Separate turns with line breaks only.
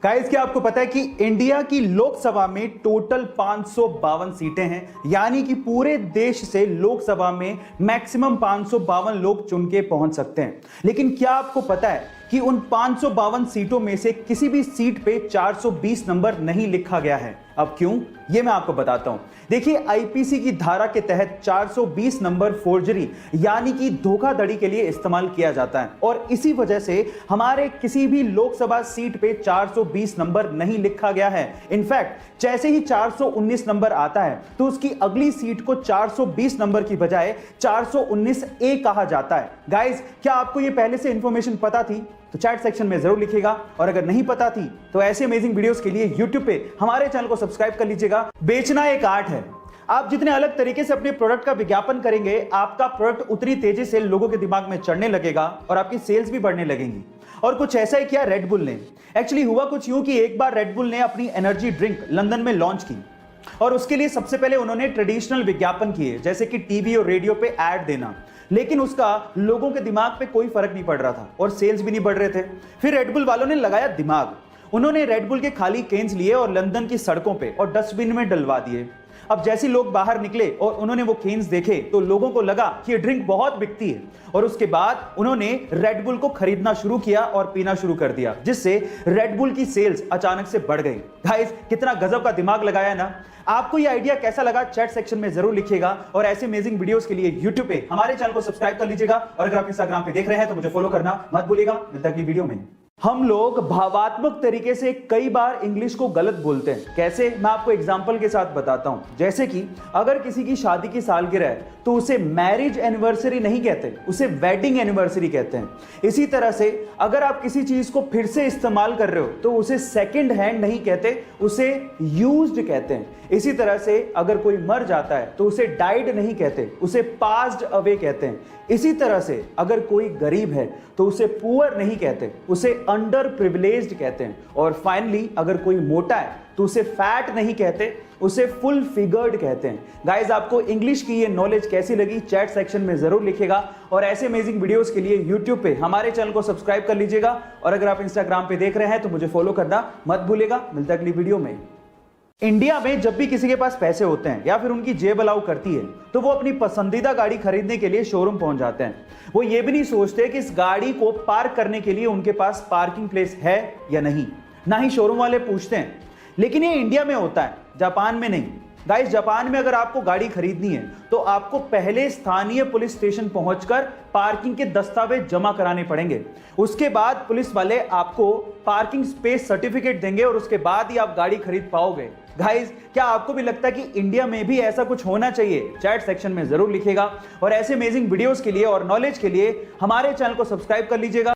Guys, क्या आपको पता है कि इंडिया की लोकसभा में टोटल 552 सीटें हैं, यानी कि पूरे देश से लोकसभा में मैक्सिमम 552 लोग चुन के पहुंच सकते हैं। लेकिन क्या आपको पता है कि उन 552 सीटों में से किसी भी सीट पे 420 नंबर नहीं लिखा गया है? अब क्यों, ये मैं आपको बताता हूं। देखिए, आईपीसी की धारा के तहत 420 नंबर फोर्जरी यानी कि धोखाधड़ी के लिए इस्तेमाल किया जाता है और इसी वजह से हमारे किसी भी लोकसभा सीट पे 420 नंबर नहीं लिखा गया है। इनफैक्ट जैसे ही 419 नंबर आता है तो उसकी अगली सीट को 420 नंबर की बजाय 419 ए कहा जाता है। गाइस, क्या आपको ये पहले से इंफॉर्मेशन पता थी? तो चैट सेक्शन में जरूर लिखिएगा, और अगर नहीं पता थी तो ऐसे अमेजिंग वीडियोस के लिए YouTube पे हमारे चैनल को सब्सक्राइब कर लीजिएगा। बेचना एक आर्ट है। आप जितने अलग तरीके से अपने प्रोडक्ट का विज्ञापन करेंगे, आपका प्रोडक्ट उतनी तेजी से लोगों के दिमाग में चढ़ने लगेगा और आपकी सेल्स भी बढ़ने लगेंगी। और कुछ ऐसा ही किया रेड बुल ने। एक्चुअली हुआ कुछ यूं कि एक बार रेड बुल ने अपनी एनर्जी ड्रिंक लंदन में लॉन्च की और उसके लिए सबसे पहले उन्होंने ट्रेडिशनल विज्ञापन किए, जैसे कि टीवी और रेडियो पे ऐड देना, लेकिन उसका लोगों के दिमाग पे कोई फर्क नहीं पड़ रहा था और सेल्स भी नहीं बढ़ रहे थे। फिर रेड बुल वालों ने लगाया दिमाग। उन्होंने रेड बुल के खाली केन्स लिए और लंदन की सड़कों पे और डस्टबिन में डलवा दिए। अब जैसे लोग बाहर निकले और उन्होंने वो केन्स देखे तो लोगों को लगा कि ये ड्रिंक बहुत बिकती है और उसके बाद उन्होंने रेड बुल को खरीदना शुरू किया और पीना शुरू कर दिया, जिससे रेड बुल की सेल्स अचानक से बढ़ गई। गाइस, कितना गजब का दिमाग लगाया ना। आपको ये आइडिया कैसा लगा चैट सेक्शन में जरूर लिखिएगा, और ऐसे अमेजिंग वीडियोस के लिए YouTube पे हमारे चैनल को सब्सक्राइब कर लीजिएगा, और अगर आप इंस्टाग्राम पे देख रहे हैं तो मुझे फॉलो करना मत भूलिएगा। मिलता है अगली वीडियो में। हम लोग भावात्मक तरीके से कई बार इंग्लिश को गलत बोलते हैं। कैसे, मैं आपको एग्जांपल के साथ बताता हूं। जैसे कि अगर किसी की शादी की सालगिरह है तो उसे मैरिज एनिवर्सरी नहीं कहते, उसे वेडिंग एनिवर्सरी कहते हैं। इसी तरह से अगर आप किसी चीज को फिर से इस्तेमाल कर रहे हो तो उसे सेकंड हैंड नहीं कहते, उसे यूज्ड कहते हैं। इसी तरह से अगर कोई मर जाता है तो उसे डाइड नहीं कहते, उसे पास्ड अवे कहते हैं। इसी तरह से अगर कोई गरीब है तो उसे पुअर नहीं कहते, उसे अंडर प्रिविलेज्ड कहते हैं। और फाइनली अगर कोई मोटा है तो उसे फैट नहीं कहते, उसे फुल फिगर्ड कहते हैं। गाइस, आपको इंग्लिश की ये नॉलेज कैसी लगी चैट सेक्शन में जरूर लिखिएगा, और ऐसे अमेजिंग वीडियोस के लिए YouTube पे हमारे चैनल को सब्सक्राइब कर लीजिएगा, और अगर आप इंस्टाग्राम पे देख रहे हैं तो मुझे फॉलो करना मत भूलिएगा। मिलता है अगली वीडियो में। इंडिया में जब भी किसी के पास पैसे होते हैं या फिर उनकी जेब अलाउ करती है तो वो अपनी पसंदीदा गाड़ी खरीदने के लिए शोरूम पहुंच जाते हैं। वो ये भी नहीं सोचते कि इस गाड़ी को पार्क करने के लिए उनके पास पार्किंग प्लेस है या नहीं, ना ही शोरूम वाले पूछते हैं। लेकिन ये इंडिया में होता है, जापान में नहीं। गाइस, जापान में अगर आपको गाड़ी खरीदनी है तो आपको पहले स्थानीय पुलिस स्टेशन पहुंचकर पार्किंग के दस्तावेज जमा कराने पड़ेंगे। उसके बाद पुलिस वाले आपको पार्किंग स्पेस सर्टिफिकेट देंगे और उसके बाद ही आप गाड़ी खरीद पाओगे। गाइस, क्या आपको भी लगता है कि इंडिया में भी ऐसा कुछ होना चाहिए? चैट सेक्शन में जरूर लिखिएगा, और ऐसे अमेजिंग वीडियोस के लिए और नॉलेज के लिए हमारे चैनल को सब्सक्राइब कर लीजिएगा।